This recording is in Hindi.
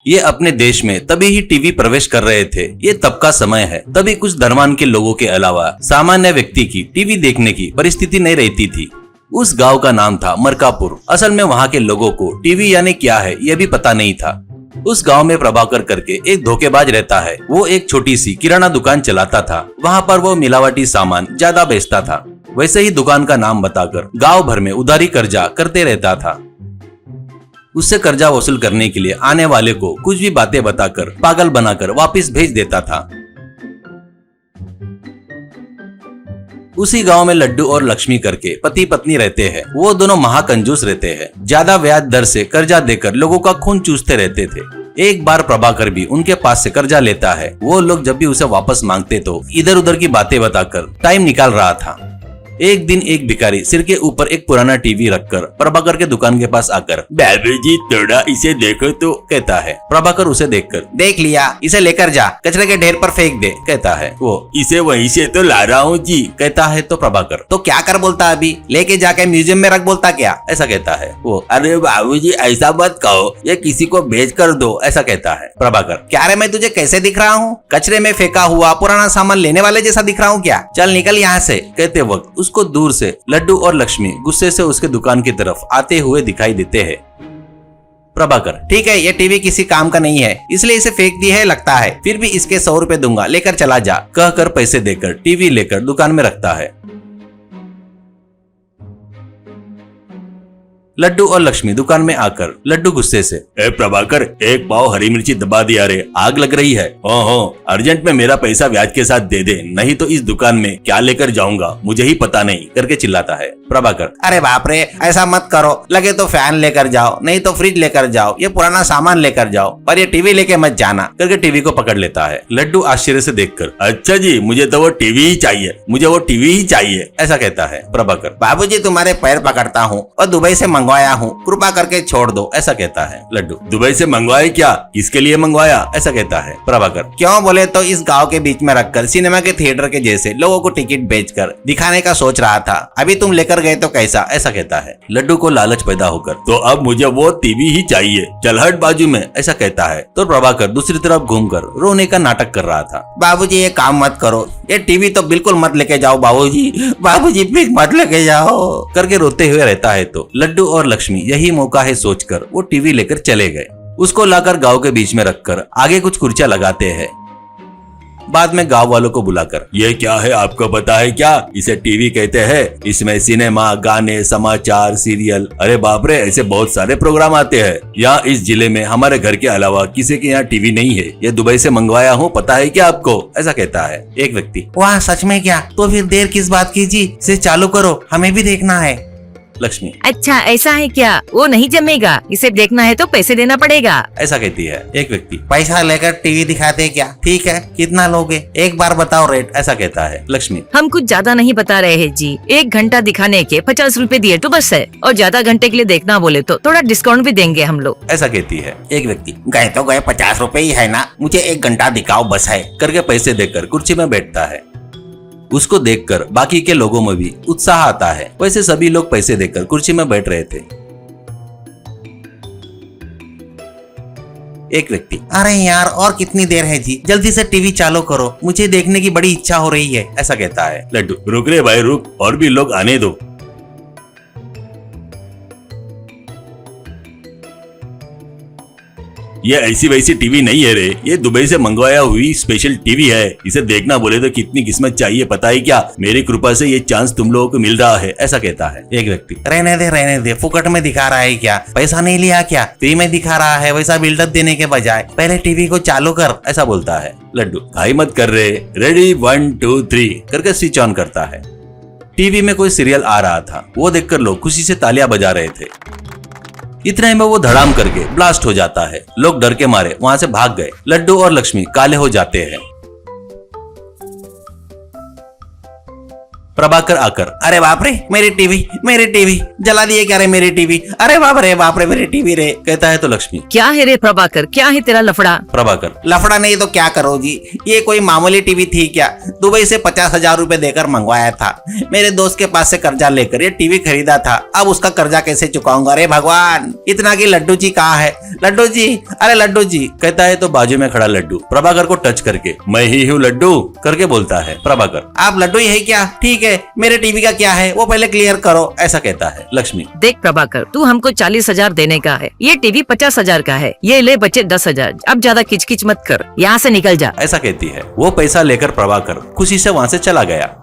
ये अपने देश में तभी ही टीवी प्रवेश कर रहे थे। ये तब का समय है, तभी कुछ धनवान के लोगों के अलावा सामान्य व्यक्ति की टीवी देखने की परिस्थिति नहीं रहती थी। उस गांव का नाम था मरकापुर। असल में वहाँ के लोगों को टीवी यानी क्या है यह भी पता नहीं था। उस गांव में प्रभाकर करके एक धोखेबाज रहता है। वो एक छोटी सी किराना दुकान चलाता था। वहाँ पर वो मिलावटी सामान ज्यादा बेचता था। वैसे ही दुकान का नाम बताकर गांव भर में उधारी कर्जा करते रहता था। उससे कर्जा वसूल करने के लिए आने वाले को कुछ भी बातें बताकर पागल बनाकर वापस भेज देता था। उसी गांव में लड्डू और लक्ष्मी करके पति पत्नी रहते हैं। वो दोनों महाकंजूस रहते हैं। ज्यादा ब्याज दर से कर्जा देकर लोगों का खून चूसते रहते थे। एक बार प्रभाकर भी उनके पास से कर्जा लेता है। वो लोग जब भी उसे वापस मांगते तो इधर उधर की बातें बताकर टाइम निकाल रहा था। एक दिन एक भिखारी सिर के ऊपर एक पुराना टीवी रखकर प्रभाकर के दुकान के पास आकर बाबूजी थोड़ा इसे देखो तो कहता है। प्रभाकर उसे देखकर देख लिया, इसे लेकर जा, कचरे के ढेर पर फेंक दे कहता है। वो इसे वहीं से तो ला रहा हूँ जी कहता है। तो प्रभाकर तो क्या कर बोलता अभी, लेके जाके म्यूजियम में रख बोलता क्या ऐसा कहता है। वो अरे बाबूजी ऐसा मत कहो, ये किसी को बेच कर दो ऐसा कहता है। प्रभाकर क्या रे मैं तुझे कैसे दिख रहा हूँ, कचरे में फेंका हुआ पुराना सामान लेने वाले जैसा दिख रहा हूँ क्या, चल निकल यहाँ से कहते वक्त उसको दूर से लड्डू और लक्ष्मी गुस्से से उसके दुकान की तरफ आते हुए दिखाई देते हैं। प्रभाकर ठीक है, ये टीवी किसी काम का नहीं है इसलिए इसे फेंक दी है लगता है, फिर भी इसके 100 रुपए दूंगा, लेकर चला जा कहकर पैसे देकर टीवी लेकर दुकान में रखता है। लड्डू और लक्ष्मी दुकान में आकर लड्डू गुस्से से ए प्रभाकर एक पाव हरी मिर्ची दबा दिया रे, आग लग रही है। हो अर्जेंट में मेरा पैसा ब्याज के साथ दे दे, नहीं तो इस दुकान में क्या लेकर जाऊंगा मुझे ही पता नहीं करके चिल्लाता है। प्रभाकर अरे बाप रे ऐसा मत करो, लगे तो फैन लेकर जाओ, नहीं तो फ्रिज लेकर जाओ, ये पुराना सामान लेकर जाओ, पर ये टीवी लेके मत जाना करके टीवी को पकड़ लेता है। लड्डू आश्चर्य से देखकर अच्छा जी मुझे तो वो टीवी ही चाहिए, मुझे वो टीवी ही चाहिए ऐसा कहता है। प्रभाकर बाबूजी तुम्हारे पैर पकड़ता हूँ और दुबई से मंगवाया हूँ, कृपा करके छोड़ दो ऐसा कहता है। लड्डू दुबई से मंगवाया क्या, किसके लिए मंगवाया ऐसा कहता है। प्रभाकर क्यों बोले तो इस गांव के बीच में रखकर सिनेमा के थिएटर के जैसे लोगों को टिकट बेचकर दिखाने का सोच रहा था, अभी तुम लेकर गए तो कैसा ऐसा कहता है। लड्डू को लालच पैदा होकर तो अब मुझे वो टीवी ही चाहिए, चल हट बाजू में ऐसा कहता है। तो प्रभाकर दूसरी तरफ घूमकर रोने का नाटक कर रहा था। बाबूजी ये काम मत करो, ये टीवी तो बिल्कुल मत लेके जाओ बाबूजी, बाबूजी प्लीज मत लेके जाओ करके रोते हुए रहता है। तो लड्डू और लक्ष्मी यही मौका है सोचकर वो टीवी लेकर चले गए। उसको लाकर गांव के बीच में रखकर आगे कुछ कुर्सियां लगाते हैं। बाद में गांव वालों को बुलाकर ये क्या है आपको पता है क्या, इसे टीवी कहते हैं, इसमें सिनेमा, गाने, समाचार, सीरियल, अरे बाप रे ऐसे बहुत सारे प्रोग्राम आते हैं। यहाँ इस जिले में हमारे घर के अलावा किसी के यहाँ टीवी नहीं है, ये दुबई से मंगवाया हूँ, पता है क्या आपको ऐसा कहता है। एक व्यक्ति वाह सच में क्या, तो फिर देर किस बात की जी, इसे चालू करो हमें भी देखना है। लक्ष्मी अच्छा ऐसा है क्या, वो नहीं जमेगा, इसे देखना है तो पैसे देना पड़ेगा ऐसा कहती है। एक व्यक्ति पैसा लेकर टीवी दिखाते क्या, ठीक है कितना लोगे एक बार बताओ रेट ऐसा कहता है। लक्ष्मी हम कुछ ज्यादा नहीं बता रहे हैं जी, 1 घंटा दिखाने के 50 रुपए दिए तो बस है, और ज्यादा घंटे के लिए देखना बोले तो थोड़ा डिस्काउंट भी देंगे हम लोग ऐसा कहती है। एक व्यक्ति गए तो गए 50 रुपए ही है ना, मुझे 1 घंटा दिखाओ बस है करके पैसे देकर कुर्सी में बैठता है। उसको देखकर बाकी के लोगों में भी उत्साह आता है। वैसे सभी लोग पैसे देकर कुर्सी में बैठ रहे थे। एक व्यक्ति अरे यार और कितनी देर है जी, जल्दी से टीवी चालू करो, मुझे देखने की बड़ी इच्छा हो रही है ऐसा कहता है। लड्डू रुक रे भाई रुक, और भी लोग आने दो। ये ऐसी वैसी टीवी नहीं है रे, ये दुबई से मंगवाया हुई स्पेशल टीवी है, इसे देखना बोले तो कितनी किस्मत चाहिए पता है क्या, मेरी कृपा से ये चांस तुम लोगों को मिल रहा है ऐसा कहता है। एक व्यक्ति रहने दे फुकट में दिखा रहा है क्या, पैसा नहीं लिया क्या, फ्री में दिखा रहा है, वैसा बिल्डअप देने के बजाय पहले टीवी को चालू कर ऐसा बोलता है। लड्डू भाई मत कर रहे, रेडी 1 2 3 करके स्विच ऑन करता है। टीवी में कोई सीरियल आ रहा था, वो देखकर लोग खुशी से तालियां बजा रहे थे। इतने में वो धड़ाम करके ब्लास्ट हो जाता है। लोग डर के मारे वहां से भाग गए। लड्डू और लक्ष्मी काले हो जाते हैं। प्रभाकर आकर, अरे बाप रे मेरी टीवी जला दिए क्या रे मेरी टीवी, अरे बाप रे मेरी टीवी रे। कहता है तो लक्ष्मी, क्या है रे प्रभाकर, क्या है तेरा लफड़ा? प्रभाकर, लफड़ा नहीं तो क्या करो जी, ये कोई मामूली टीवी थी क्या? दुबई से 50,000 रुपए देकर मंगवाया था, मेरे दोस्त के पास से कर्जा लेकर ये टीवी खरीदा था, अब उसका कर्जा कैसे चुकाऊंगा? अरे भगवान, इतना की लड्डू जी कहाँ है? लड्डू जी, अरे लड्डू जी। कहता है तो बाजू में खड़ा लड्डू प्रभाकर को टच करके, मैं ही हूँ लड्डू करके बोलता है। प्रभाकर, आप लड्डू ही है क्या? ठीक है, मेरे टीवी का क्या है वो पहले क्लियर करो। ऐसा कहता है। लक्ष्मी, देख प्रभाकर, तू हमको 40,000 देने का है, ये टीवी 50,000 का है, ये ले बचे 10,000। अब ज्यादा किचकिच मत कर, यहाँ से निकल जा। ऐसा कहती है। वो पैसा लेकर प्रभाकर खुशी से वहाँ से चला गया।